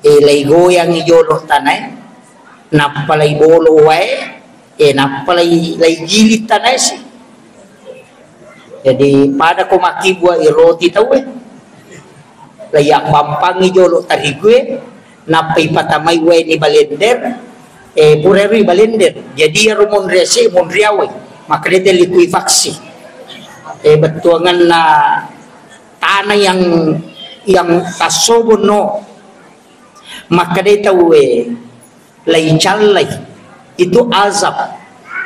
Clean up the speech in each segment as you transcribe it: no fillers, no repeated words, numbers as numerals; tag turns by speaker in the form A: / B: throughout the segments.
A: lay goyang ijolo tanay, napalay bolo wae, napalay gilid tanay si. Jadi pada ko makibwa iroti tawe, layak pampang ijolo tarigwe, napay patamay wae ni balender, pureri balender. Jadi rumon rese mon riawe, makadete likuifaksi. Betuangan na tanah yang tasobon no, makadete we lay calay itu azab.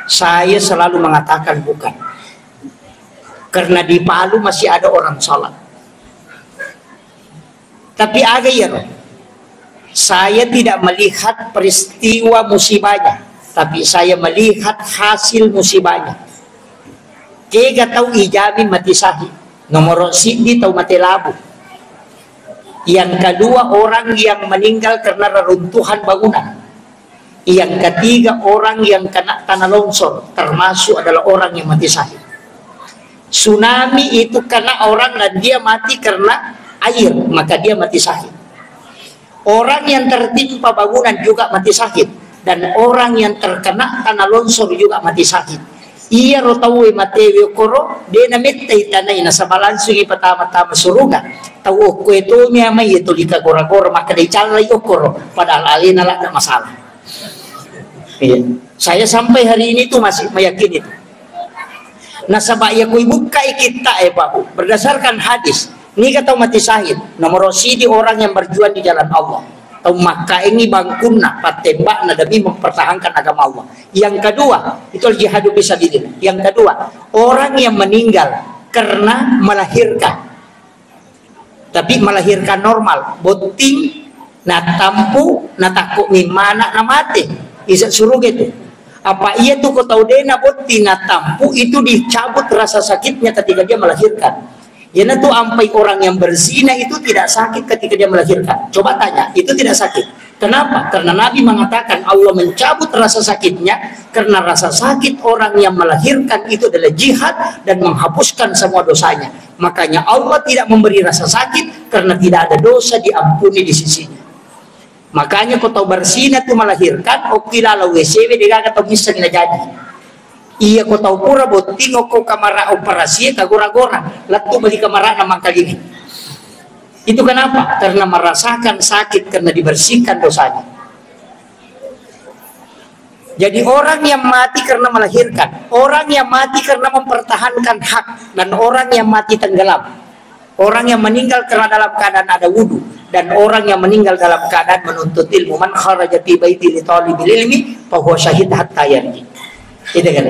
A: Saya selalu mengatakan bukan, karena di Palu masih ada orang sholat. Tapi ada ya, saya tidak melihat peristiwa musibahnya, tapi saya melihat hasil musibahnya. Kega tahu ijamin mati sahih, nomor sindi tahu mati labu. Yang kedua, orang yang meninggal karena reruntuhan bangunan. Yang ketiga, orang yang kena tanah longsor, termasuk adalah orang yang mati sahih. Tsunami itu kena orang dan dia mati karena air, maka dia mati sahih. Orang yang tertimpa bangunan juga mati sahih, dan orang yang terkena tanah longsor juga mati sahih. Iya rotawe matewe koro de na mettay tanay na sa balansugi patama-tama suruga tawo ko ito niya may ito lika gora-gora makaday chalay koro padahal alin na lang masalah. Saya sampai hari ini tuh masih meyakini itu. Nasabaya ko ibuka kita Bapak, berdasarkan hadis ini kata mati sahid nomor sidi orang yang berjuang di jalan Allah. Atau maka ini bangkuna patembak na demi mempertahankan agama Allah. Yang kedua, itu jihadu fisabilillah. Yang kedua, orang yang meninggal karena melahirkan. Tapi melahirkan normal, boting na tampu na takut mimana na mati. Isa suruh gitu. Apa iya tuh kau tahu deh na boting na tampu itu dicabut rasa sakitnya ketika dia melahirkan. Ya itu ampai orang yang berzina itu tidak sakit ketika dia melahirkan. Coba tanya, itu tidak sakit. Kenapa? Karena Nabi mengatakan Allah mencabut rasa sakitnya karena rasa sakit orang yang melahirkan itu adalah jihad dan menghapuskan semua dosanya. Makanya Allah tidak memberi rasa sakit karena tidak ada dosa diampuni di sisinya. Makanya kau tahu berzina itu melahirkan, okila la WCW dia kata bisa jadi. Iya kau tahu pura boting kau kamera operasi kagora-gora latu bagi kamera namang kali ini. Itu kenapa? Karena merasakan sakit karena dibersihkan dosanya. Jadi orang yang mati karena melahirkan, orang yang mati karena mempertahankan hak, dan orang yang mati tenggelam, orang yang meninggal karena dalam keadaan ada wudu, dan orang yang meninggal dalam keadaan menuntut ilmu. Man kharaja fi baiti li talibil ilmi fa huwa syahid hatta yarji. Itu kan.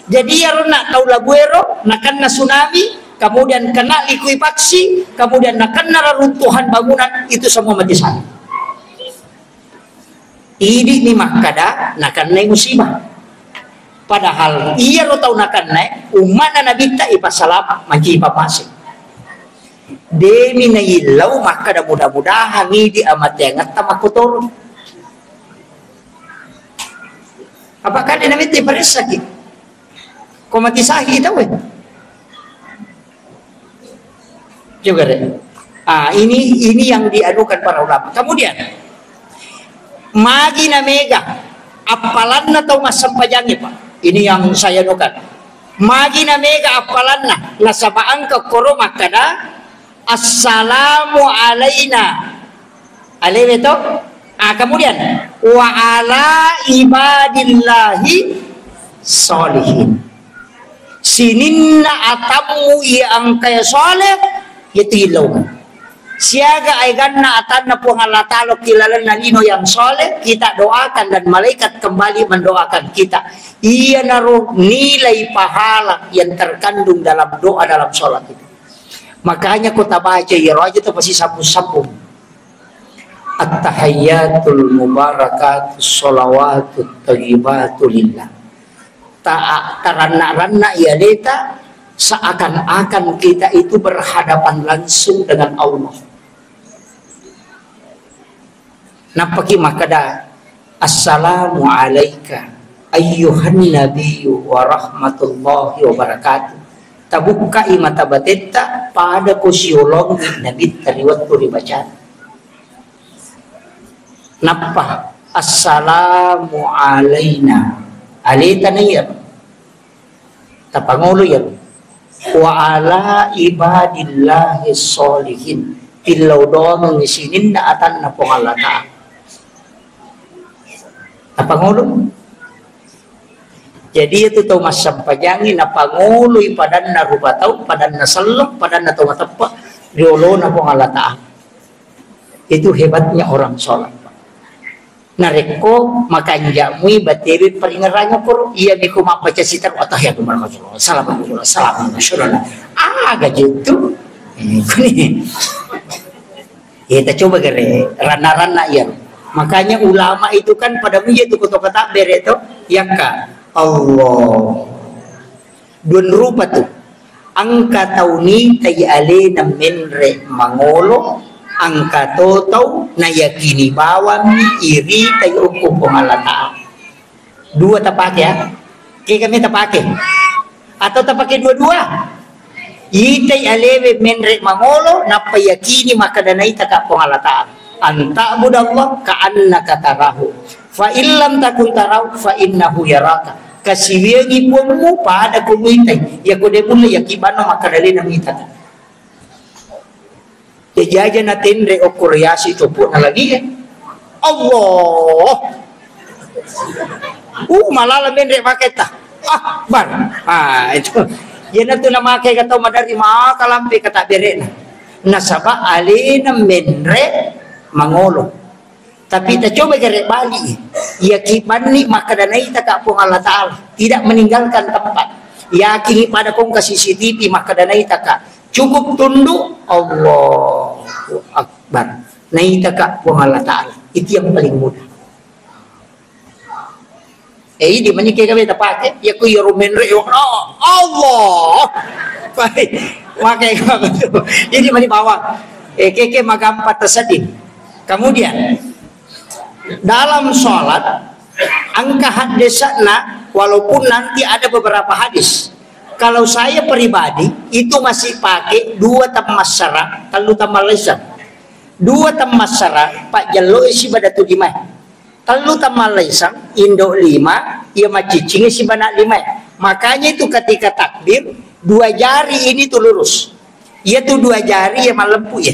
A: Jadi ya nak tahu labuero, nak kena tsunami, kemudian kena likuifaksi, kemudian nak kena runtuhan bangunan, itu semua mati sahih. Ini nih makada nak kena musibah. Padahal iya lo tahu nak kena umat Nabi ta ipasalam manci ipapasi. Demi na ilaw makada mudah-mudahan ini amat yang tamakutor. Apakah dia namanya tiperes sakit? Kau mati sahih itu weh. Juga deh. Ini yang diadukan para ulama. Kemudian magi na mega apalan na tau masampajangnya Pak. Ini yang saya adukan. Magi na mega apalan na nasabaan ke koro makada assalamu alaina. Alaihi itu. Kemudian wa ala ibadillahi solihin. Sininna atamu yang kaya soleh itu ilaw. Siaga ay ganna atan na po Allah Ta'ala kilala na nino yang soleh, kita doakan dan malaikat kembali mendoakan kita. Iya naruh nilai pahala yang terkandung dalam doa dalam sholat itu. Makanya kota baca ya aja itu pasti sapu-sapu. At-tahayyatul mubarakatus sholawatut thayyibatu lillah. Taranna ya leta seakan-akan kita itu berhadapan langsung dengan Allah. Napaki makada assalamu alayka ayyuhan nabiyyu wa rahmatullahi wa barakatuh. Tabuka imata bateta pada kusiolong nabi tariwat puri bacaan. Napa assalamu alaina alitana ya tapangulo ya wa ala ibadillahi sholihin pilau doang ngisinin na atan na pangalata tapangulo. Jadi itu tahu mas sampajangin na pangulo padan na rupataw padan na salok padan na tumatapa diolo na pangalata. Itu hebatnya orang sholat. Nareko makanya mui bateri peringarannya pur iya niku mabaca sitar atahiyatu warahmatullahi wabarakatuh salam agak gitu ini kita coba gere rana-rana ya. Makanya ulama itu kan pada muja itu kata bere itu ya ka Allah dun rupa tuh angka tauni tayale na menre mangolo angka totau na yakini bawang iri tayo hukum pengalata. Dua tapake ya. Kaya kami tapake. Atau tapake dua-dua. Itay alewe menrek mangolo na payakini makadanay taka pengalata. Anta budallah ka'annaka tarahu. Fa illam takun tarahu fa innahu yaraka. Kasiwiyagi po mo pada kumitay. Yakode mo na yakibano makadali na mitaka. Jajan natin re o kuryasi itu pun lagi ya. Allah. Malalamin re maketa. Bar. Itu. Yan na ito na makay kataw madari makalampi kata bere na. Nasaba alina menre mangolo. Tapi kita coba gere bali. Yakipan ni makadanay taka po Allah Ta'ala. Tidak meninggalkan tempat. Yakini pada kong ka CCTV makadanay taka. Cukup tunduk Allahu Akbar. Naita ka Allah Ta'ala. Itu yang paling mudah. Di mana kaya kami tapake? Ya ku yarumenre Allah. Baik. Makai ka itu. Jadi mani bawang. Keke magampat tersedih. Kemudian dalam sholat angka hadisana walaupun nanti ada beberapa hadis. Kalau saya pribadi itu masih pakai dua tamasara, kalau tamalesa. Dua tamasara, Pak Jallo isi badatu lima. Kalau tamalesa, Indo 5, ia macicing isi banak 5. Makanya itu ketika takbir, dua jari ini tuh lurus. Ia tuh dua jari yang malempu ya.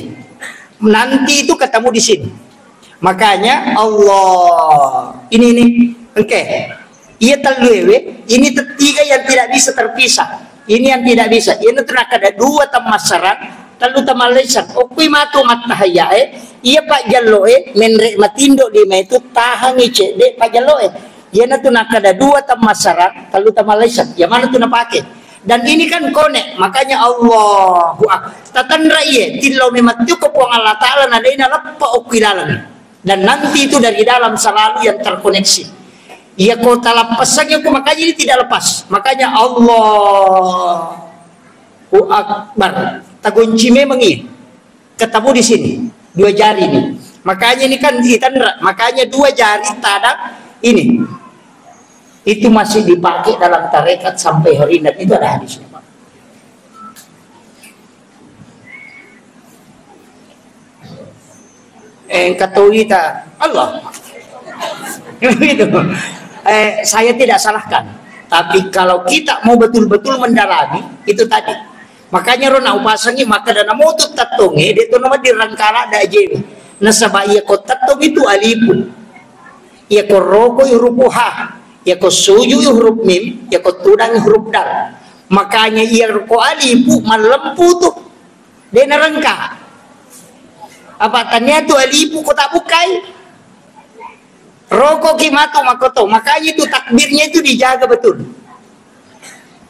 A: Nanti itu ketemu di sini. Makanya Allah ini oke. Ia terlewe, ini tiga yang tidak bisa terpisah. Ini yang tidak bisa. Ini ternak ada dua tamasaran, lalu tamalesan. Okui matu matahayae, ia Pak Jalloe menrek matindo di itu tahan ice de Pak Jalloe. Ia tu nak ada dua tamasaran, lalu tamalesan. Yang mana tu nak pakai? Dan ini kan konek, makanya Allahu Akbar. Tatandra iye, tilau memang cukup Allah Ta'ala nadaina lappa okilalan. Dan nanti itu dari dalam selalu yang terkoneksi. Ya kota lepasnya aku makanya ini tidak lepas. Makanya Allahu Akbar. Tagunci memang ini ketemu di sini dua jari ini. Makanya ini kan ditandra. Makanya dua jari tada ini. Itu masih dipakai dalam tarekat sampai hari ini. Itu ada hadisnya. Katolik Allah. Itu. Saya tidak salahkan, tapi kalau kita mau betul-betul mendalami itu tadi, makanya rona upasangi maka dana motut tatonge itu nama dirangkara da jewi nasaba iya ko tatong itu alipu iya ko roko huruf ha iya ko suju huruf mim iya ko tudang huruf dal, makanya iya ko alipu malempu tuh dia narangka apa tanya tuh alipu ko tak bukai rokok kimato makoto, makanya itu takbirnya itu dijaga betul.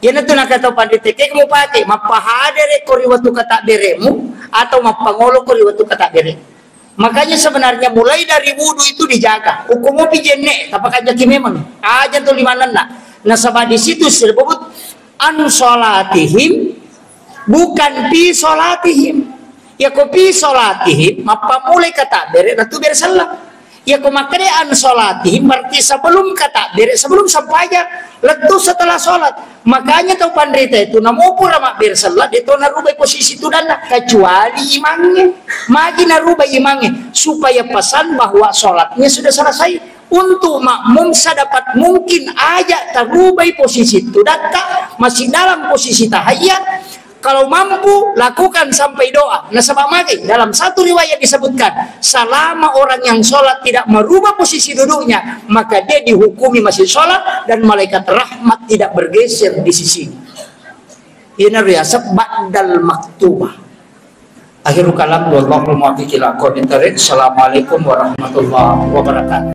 A: Yan itu nak kata pandite, kayak mau pakai mapahadere kori waktu kata beremu atau mapangolo kori waktu kata bere. Makanya sebenarnya mulai dari wudu itu dijaga. Hukum pijenne, tapi kan jadi memang aja tuh lima nana. Nasabah di situ disebut an sholatihim bukan pi sholatihim. Ya kopi sholatihim, mapa mulai kata bere, ratu bersalam. Ya kemakrean sholatihim berarti sebelum kata sebelum sampainya letus setelah sholat. Makanya tahu pandrita itu namo pura mak bersalat itu narubah posisi itu dan kecuali imamnya magi narubah imamnya supaya pesan bahwa sholatnya sudah selesai. Untuk makmum sedapat mungkin aja terubah posisi itu dan masih dalam posisi tahiyat. Kalau mampu lakukan sampai doa. Nah sebab magi dalam satu riwayat disebutkan selama orang yang sholat tidak merubah posisi duduknya maka dia dihukumi masih sholat dan malaikat rahmat tidak bergeser di sisi. Ini riasab ba'dal maktubah. Akhirul kalam wallahu muwaffiq ila aqwamit thoriq. Assalamualaikum warahmatullahi wabarakatuh.